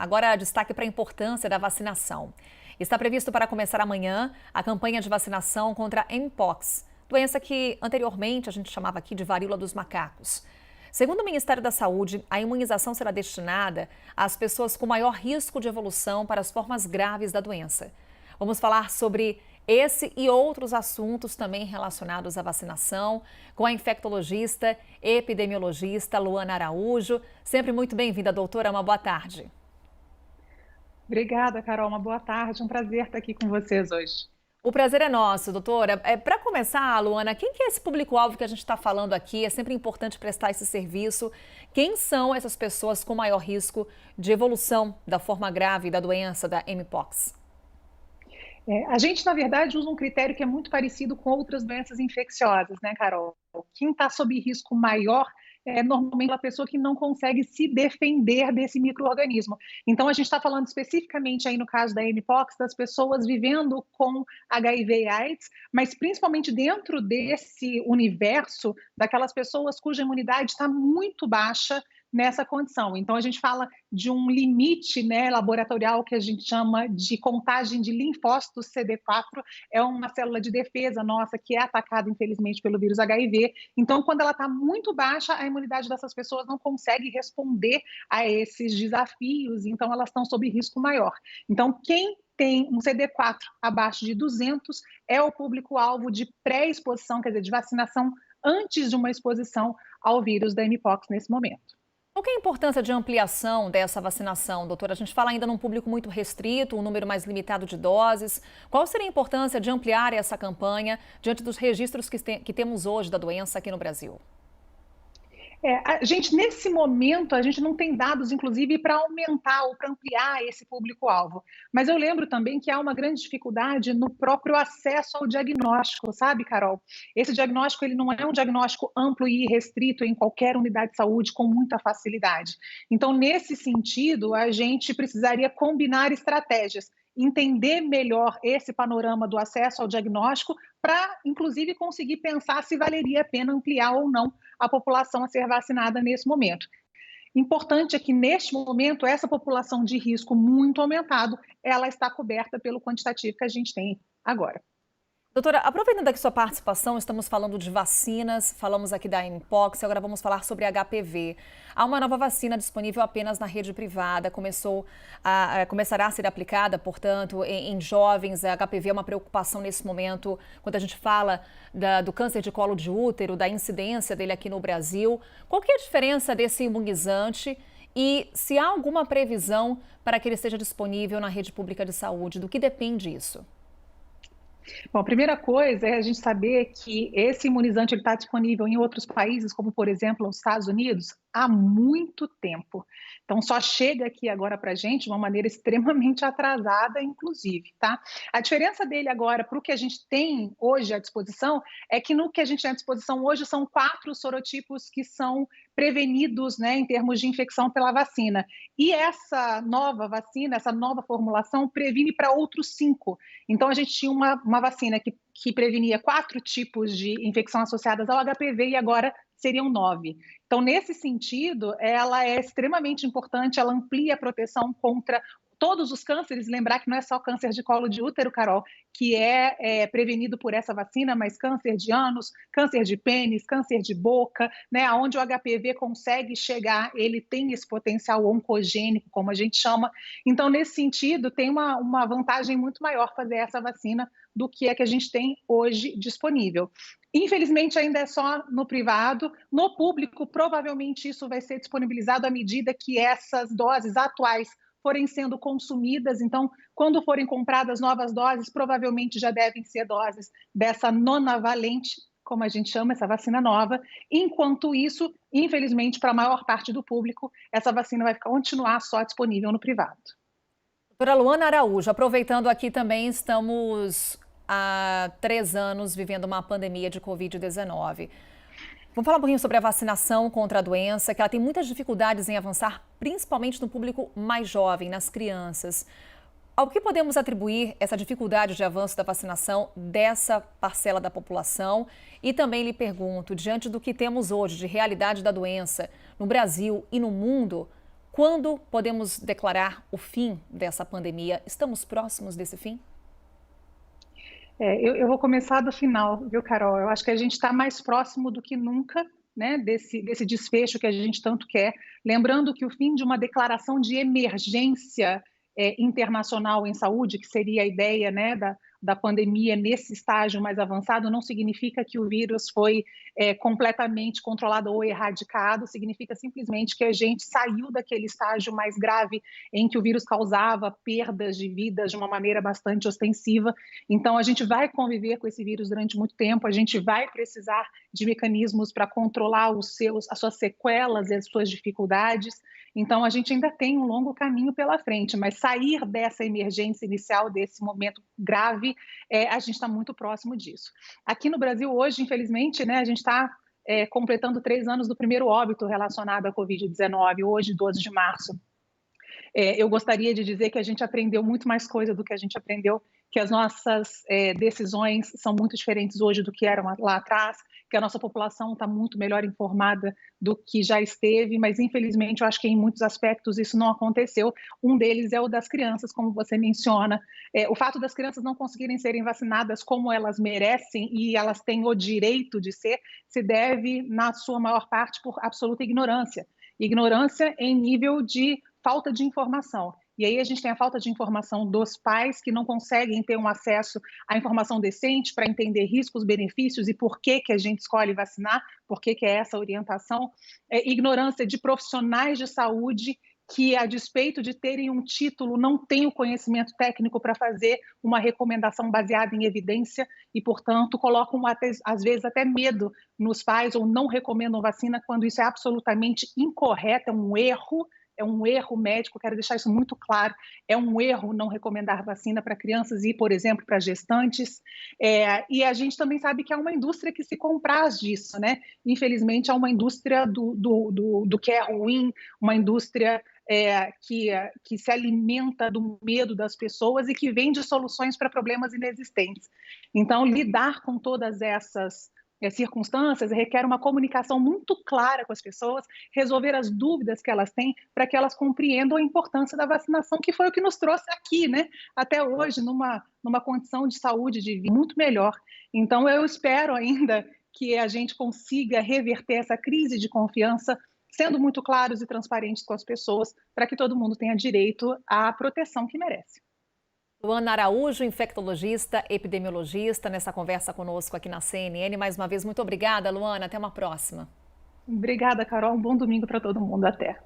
Agora, destaque para a importância da vacinação. Está previsto para começar amanhã a campanha de vacinação contra a Mpox, doença que anteriormente a gente chamava aqui de varíola dos macacos. Segundo o Ministério da Saúde, a imunização será destinada às pessoas com maior risco de evolução para as formas graves da doença. Vamos falar sobre esse e outros assuntos também relacionados à vacinação com a infectologista, epidemiologista Luana Araújo. Sempre muito bem-vinda, doutora. Uma boa tarde. Obrigada, Carol. Uma boa tarde. Um prazer estar aqui com vocês hoje. O prazer é nosso, doutora. Para começar, Luana, quem que é esse público-alvo que a gente está falando aqui? É sempre importante prestar esse serviço. Quem são essas pessoas com maior risco de evolução da forma grave da doença da Mpox? A gente, na verdade, usa um critério que é muito parecido com outras doenças infecciosas, né, Carol? Quem está sob risco maior é normalmente a pessoa que não consegue se defender desse micro-organismo. Então, a gente está falando especificamente aí no caso da Mpox, das pessoas vivendo com HIV e AIDS, mas principalmente dentro desse universo daquelas pessoas cuja imunidade está muito baixa nessa condição. Então, a gente fala de um limite, né, laboratorial que a gente chama de contagem de linfócitos CD4, é uma célula de defesa nossa que é atacada, infelizmente, pelo vírus HIV. Então, quando ela está muito baixa, a imunidade dessas pessoas não consegue responder a esses desafios, então elas estão sob risco maior. Então, quem tem um CD4 abaixo de 200 é o público-alvo de pré-exposição, quer dizer, de vacinação antes de uma exposição ao vírus da Mpox nesse momento. Qual que é a importância de ampliação dessa vacinação, doutora? A gente fala ainda num público muito restrito, um número mais limitado de doses. Qual seria a importância de ampliar essa campanha diante dos registros que temos hoje da doença aqui no Brasil? Gente, nesse momento, a gente não tem dados, inclusive, para aumentar ou para ampliar esse público-alvo. Mas eu lembro também que há uma grande dificuldade no próprio acesso ao diagnóstico, sabe, Carol? Esse diagnóstico ele não é um diagnóstico amplo e restrito em qualquer unidade de saúde com muita facilidade. Então, nesse sentido, a gente precisaria combinar estratégias, entender melhor esse panorama do acesso ao diagnóstico para, inclusive, conseguir pensar se valeria a pena ampliar ou não a população a ser vacinada nesse momento. Importante é que, neste momento, essa população de risco muito aumentado, ela está coberta pelo quantitativo que a gente tem agora. Doutora, aproveitando aqui sua participação, estamos falando de vacinas, falamos aqui da Mpox, agora vamos falar sobre HPV. Há uma nova vacina disponível apenas na rede privada, começará a ser aplicada, portanto, em jovens. A HPV é uma preocupação nesse momento, quando a gente fala do câncer de colo de útero, da incidência dele aqui no Brasil. Qual que é a diferença desse imunizante e se há alguma previsão para que ele esteja disponível na rede pública de saúde? Do que depende isso? Bom, a primeira coisa é a gente saber que esse imunizante está disponível em outros países, como, por exemplo, os Estados Unidos, há muito tempo. Então, só chega aqui agora para a gente de uma maneira extremamente atrasada, inclusive, tá? A diferença dele agora para o que a gente tem hoje à disposição é que no que a gente tem à disposição hoje são 4 sorotipos que são prevenidos, né, em termos de infecção pela vacina. E essa nova vacina, essa nova formulação, previne para outros 5. Então, a gente tinha uma vacina que prevenia 4 tipos de infecção associadas ao HPV e agora seriam 9. Então, nesse sentido, ela é extremamente importante, ela amplia a proteção contra todos os cânceres, lembrar que não é só câncer de colo de útero, Carol, que é prevenido por essa vacina, mas câncer de ânus, câncer de pênis, câncer de boca, né, onde o HPV consegue chegar, ele tem esse potencial oncogênico, como a gente chama. Então, nesse sentido, tem uma vantagem muito maior fazer essa vacina do que a gente tem hoje disponível. Infelizmente, ainda é só no privado. No público, provavelmente isso vai ser disponibilizado à medida que essas doses atuais forem sendo consumidas. Então, quando forem compradas novas doses, provavelmente já devem ser doses dessa nonavalente, como a gente chama, essa vacina nova. Enquanto isso, infelizmente, para a maior parte do público, essa vacina vai continuar só disponível no privado. Doutora Luana Araújo, aproveitando aqui também, estamos há 3 anos vivendo uma pandemia de Covid-19. Vamos falar um pouquinho sobre a vacinação contra a doença, que ela tem muitas dificuldades em avançar, principalmente no público mais jovem, nas crianças. Ao que podemos atribuir essa dificuldade de avanço da vacinação dessa parcela da população? E também lhe pergunto, diante do que temos hoje de realidade da doença no Brasil e no mundo, Quando podemos declarar o fim dessa pandemia? Estamos próximos desse fim? Eu vou começar do final, viu, Carol? Eu acho que a gente está mais próximo do que nunca, né, desse desfecho que a gente tanto quer. Lembrando que o fim de uma declaração de emergência internacional em saúde, que seria a ideia, né, da pandemia nesse estágio mais avançado, não significa que o vírus foi completamente controlado ou erradicado, significa simplesmente que a gente saiu daquele estágio mais grave em que o vírus causava perdas de vidas de uma maneira bastante ostensiva. Então, a gente vai conviver com esse vírus durante muito tempo, a gente vai precisar de mecanismos para controlar as suas sequelas e as suas dificuldades. Então, a gente ainda tem um longo caminho pela frente, mas sair dessa emergência inicial, desse momento grave, a gente está muito próximo disso. Aqui no Brasil, hoje, infelizmente, né, a gente está completando 3 anos do primeiro óbito relacionado à Covid-19, hoje, 12 de março. Eu gostaria de dizer que a gente aprendeu muito mais coisa do que a gente aprendeu, que as nossas decisões são muito diferentes hoje do que eram lá atrás, que a nossa população está muito melhor informada do que já esteve, mas infelizmente eu acho que em muitos aspectos isso não aconteceu. Um deles é o das crianças, como você menciona. O fato das crianças não conseguirem serem vacinadas como elas merecem e elas têm o direito de ser, se deve, na sua maior parte, por absoluta ignorância. Ignorância em nível de falta de informação. E aí a gente tem a falta de informação dos pais que não conseguem ter um acesso à informação decente para entender riscos, benefícios e por que a gente escolhe vacinar, por que é essa orientação. Ignorância de profissionais de saúde que, a despeito de terem um título, não têm o conhecimento técnico para fazer uma recomendação baseada em evidência e, portanto, colocam, às vezes, até medo nos pais ou não recomendam vacina quando isso é absolutamente incorreto, é um erro médico, quero deixar isso muito claro, é um erro não recomendar vacina para crianças e, por exemplo, para gestantes. E a gente também sabe que há uma indústria que se compraz disso, né? Infelizmente, há uma indústria do que é ruim, uma indústria que se alimenta do medo das pessoas e que vende soluções para problemas inexistentes. Então, lidar com todas essas circunstâncias requer uma comunicação muito clara com as pessoas, resolver as dúvidas que elas têm para que elas compreendam a importância da vacinação, que foi o que nos trouxe aqui, né? Até hoje, numa condição de saúde de vida muito melhor. Então, eu espero ainda que a gente consiga reverter essa crise de confiança, sendo muito claros e transparentes com as pessoas, para que todo mundo tenha direito à proteção que merece. Luana Araújo, infectologista, epidemiologista, nessa conversa conosco aqui na CNN. Mais uma vez, muito obrigada, Luana. Até uma próxima. Obrigada, Carol. Um bom domingo para todo mundo. Até.